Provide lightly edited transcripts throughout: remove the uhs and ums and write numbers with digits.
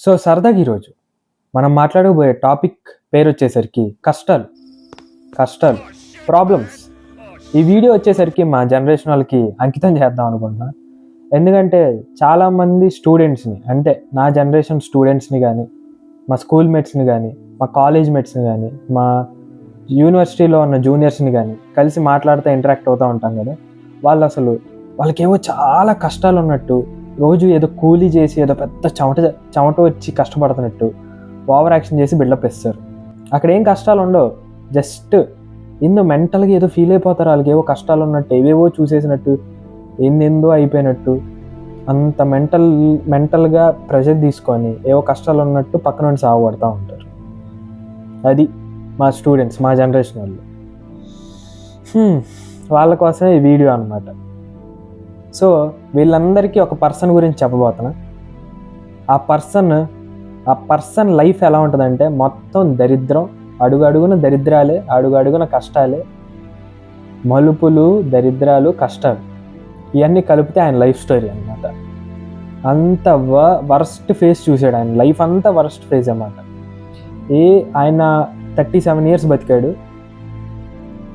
So సరదాగా ఈరోజు మనం మాట్లాడబోయే టాపిక్ పేరు వచ్చేసరికి కష్టాలు కష్టాలు ప్రాబ్లమ్స్. ఈ వీడియో వచ్చేసరికి మా జనరేషన్ వాళ్ళకి అంకితం చేద్దాం అనుకుంటున్నా. ఎందుకంటే చాలామంది స్టూడెంట్స్ని, అంటే నా జనరేషన్ స్టూడెంట్స్ని కానీ, మా స్కూల్ మేట్స్ని కానీ, మా కాలేజ్ మేట్స్ని కానీ, మా యూనివర్సిటీలో ఉన్న జూనియర్స్ని కానీ కలిసి మాట్లాడుతూ ఇంటరాక్ట్ అవుతూ ఉంటాం కదా. వాళ్ళకేవో చాలా కష్టాలు ఉన్నట్టు, రోజు ఏదో కూలీ చేసి ఏదో పెద్ద చెమట వచ్చి కష్టపడుతున్నట్టు ఓవర్ యాక్షన్ చేసి బిల్డప్ ఇస్తారు. అక్కడ ఏం కష్టాలు ఉండవు, జస్ట్ మెంటల్గా ఏదో ఫీల్ అయిపోతారు. వాళ్ళకి ఏవో కష్టాలు ఉన్నట్టు, ఏవేవో చూసేసినట్టు, ఏందో అయిపోయినట్టు, అంత మెంటల్గా ప్రెషర్ తీసుకొని ఏవో కష్టాలు ఉన్నట్టు పక్కన నుండి సాగుపడుతూ ఉంటారు. అది మా స్టూడెంట్స్, మా జనరేషన్ వాళ్ళు. వాళ్ళ కోసమే ఈ వీడియో అన్నమాట. సో వీళ్ళందరికీ ఒక పర్సన్ గురించి చెప్పబోతున్నా. ఆ పర్సన్ లైఫ్ ఎలా ఉంటుందంటే మొత్తం దరిద్రం, అడుగడుగున దరిద్రాలే, అడుగడుగున కష్టాలే, మలుపులు, దరిద్రాలు, కష్టాలు, ఇవన్నీ కలిపితే ఆయన లైఫ్ స్టోరీ అన్నమాట. అంత వర్స్ట్ ఫేజ్ చూసాడు ఆయన, లైఫ్ అంతా వర్స్ట్ ఫేజ్ అన్నమాట. ఆయన 37 years బతికాడు.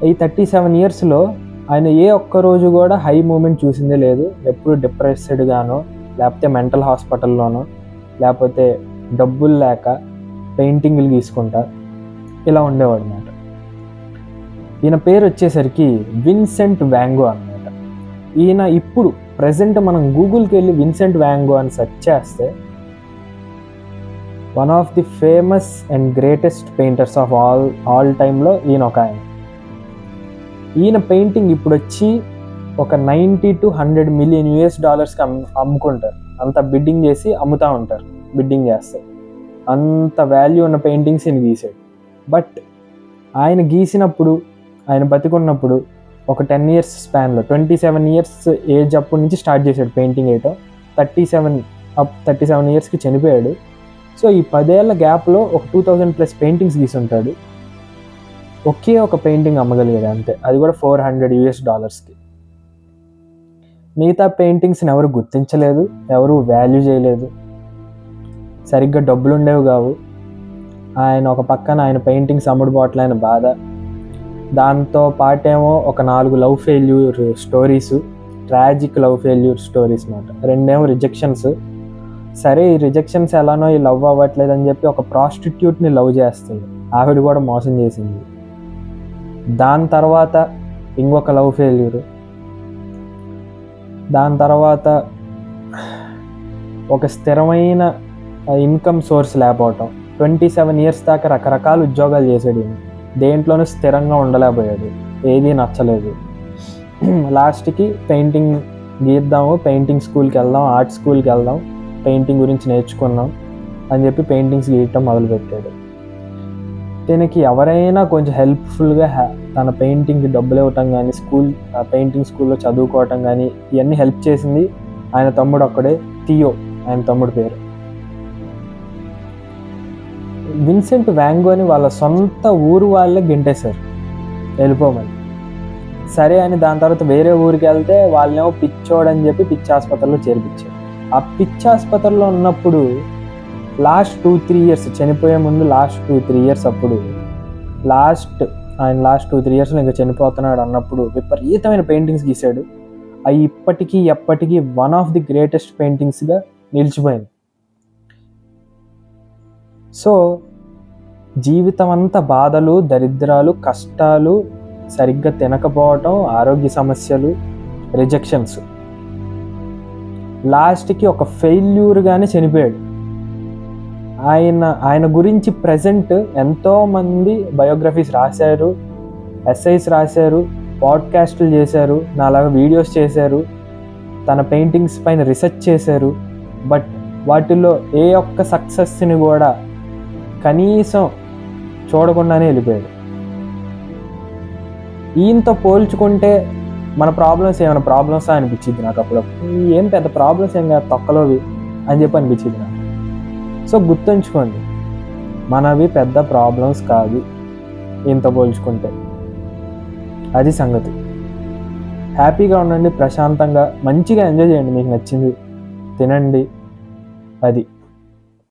ఈ 37 yearsలో ఆయన ఏ ఒక్కరోజు కూడా హై మూమెంట్ చూసిందే లేదు. ఎప్పుడు డిప్రెస్డ్గానో, లేకపోతే మెంటల్ హాస్పిటల్లోనో, లేకపోతే డబ్బులు లేక పెయింటింగ్లు గీసుకుంటా ఇలా ఉండేవాడు అన్నమాట. ఈయన పేరు వచ్చేసరికి విన్సెంట్ వ్యాన్ గో అన్నమాట. ఈయన ఇప్పుడు ప్రజెంట్ మనం గూగుల్కి వెళ్ళి విన్సెంట్ వ్యాన్ గో అని సెర్చ్ చేస్తే one of the famous and greatest painters of all టైంలో ఈయన ఒక ఆయన. ఈయన పెయింటింగ్ ఇప్పుడు వచ్చి ఒక $90 to $100 million అమ్ముకుంటారు. అంత బిడ్డింగ్ చేసి అమ్ముతూ ఉంటారు, బిడ్డింగ్ చేస్తారు. అంత వాల్యూ ఉన్న పెయింటింగ్స్ ఈయన గీసాడు. బట్ ఆయన గీసినప్పుడు, ఆయన బతికున్నప్పుడు ఒక 10 years స్పాన్లో 27 years ఏజ్ అప్పటి నుంచి స్టార్ట్ చేశాడు పెయింటింగ్ వేయటం. 37 yearsకి చనిపోయాడు. సో ఈ 10 ఏళ్ల గ్యాప్లో ఒక 2000+ పెయింటింగ్స్ గీసి ఉంటాడు. ఒకే ఒక పెయింటింగ్ అమ్మగలిగాడు అంతే, అది కూడా $400. మిగతా పెయింటింగ్స్ని ఎవరు గుర్తించలేదు, ఎవరు వాల్యూ చేయలేదు, సరిగ్గా డబ్బులు ఉండేవి కావు. ఆయన ఒక పక్కన ఆయన పెయింటింగ్స్ అమ్ముడుపోవట్లే ఆయన బాధ. దాంతో పాటేమో ఒక 4 love failure stories, tragic love failure stories అన్నమాట. 2 రిజెక్షన్స్. సరే ఈ రిజెక్షన్స్ ఎలానో ఈ లవ్ అవ్వట్లేదు అని చెప్పి ఒక ప్రాస్టిట్యూట్ని లవ్ చేస్తుంది, ఆవిడ కూడా మోసం చేసింది. దాని తర్వాత ఇంకొక లవ్ ఫెయిల్యూర్. దాని తర్వాత ఒక స్థిరమైన ఇన్కమ్ సోర్స్ లేకపోవటం. 27 years దాకా రకరకాల ఉద్యోగాలు చేసాడు ఈయన, దేంట్లోనూ స్థిరంగా ఉండలేకపోయాడు, ఏదీ నచ్చలేదు. లాస్ట్కి పెయింటింగ్ గీద్దాము, పెయింటింగ్ స్కూల్కి వెళ్దాం, ఆర్ట్ స్కూల్కి వెళ్దాం, పెయింటింగ్ గురించి నేర్చుకున్నాం అని చెప్పి పెయింటింగ్స్ గీయటం మొదలుపెట్టాడు. దీనికి ఎవరైనా కొంచెం హెల్ప్ఫుల్గా తన పెయింటింగ్కి డబ్బులు ఇవ్వటం కానీ, పెయింటింగ్ స్కూల్లో చదువుకోవటం కానీ, ఇవన్నీ హెల్ప్ చేసింది ఆయన తమ్ముడు ఒక్కడే, థియో ఆయన తమ్ముడు పేరు. విన్సెంట్ వ్యాన్ గోని వాళ్ళ సొంత ఊరు వాళ్ళే గెంటేశారు వెళ్ళిపోమని. సరే అని దాని తర్వాత వేరే ఊరికి వెళ్తే వాళ్ళేమో పిచ్చోడని చెప్పి పిచ్చి ఆసుపత్రిలో చేర్పించారు. ఆ పిచ్చి ఆసుపత్రిలో ఉన్నప్పుడు లాస్ట్ 2-3 years, చనిపోయే ముందు లాస్ట్ 2-3 years అప్పుడు, ఆయన లాస్ట్ 2-3 yearsలో ఇంకా చనిపోతున్నాడు అన్నప్పుడు విపరీతమైన పెయింటింగ్స్ గీశాడు. అవి ఇప్పటికీ ఎప్పటికీ వన్ ఆఫ్ ది గ్రేటెస్ట్ పెయింటింగ్స్గా నిలిచిపోయింది. సో జీవితం అంతా బాధలు, దరిద్రాలు, కష్టాలు, సరిగ్గా తినకపోవటం, ఆరోగ్య సమస్యలు, రిజెక్షన్స్, లాస్ట్కి ఒక ఫెయిల్యూర్గానే చనిపోయాడు. ఆయన గురించి ప్రజెంట్ ఎంతోమంది బయోగ్రఫీస్ రాశారు, ఎస్ఐస్ రాశారు, పాడ్కాస్టులు చేశారు, నాలాగా వీడియోస్ చేశారు, తన పెయింటింగ్స్ పైన రీసెర్చ్ చేశారు. బట్ వాటిల్లో ఏ ఒక్క సక్సెస్ని కూడా కనీసం చూడకుండానే వెళ్ళిపోయాడు. ఈయనతో పోల్చుకుంటే మన ప్రాబ్లమ్స్ ఏమైనా ప్రాబ్లమ్సా అనిపించింది నాకు అప్పుడప్పుడు. ఏం పెద్ద ప్రాబ్లమ్స్ ఏం కాదు, తొక్కలోవి అని చెప్పి అనిపించింది నాకు. సో గుర్తుంచుకోండి, మనవి పెద్ద ప్రాబ్లమ్స్ కాదు ఇంత పోల్చుకుంటే. అది సంగతి. హ్యాపీగా ఉండండి, ప్రశాంతంగా మంచిగా ఎంజాయ్ చేయండి, మీకు నచ్చింది తినండి. అది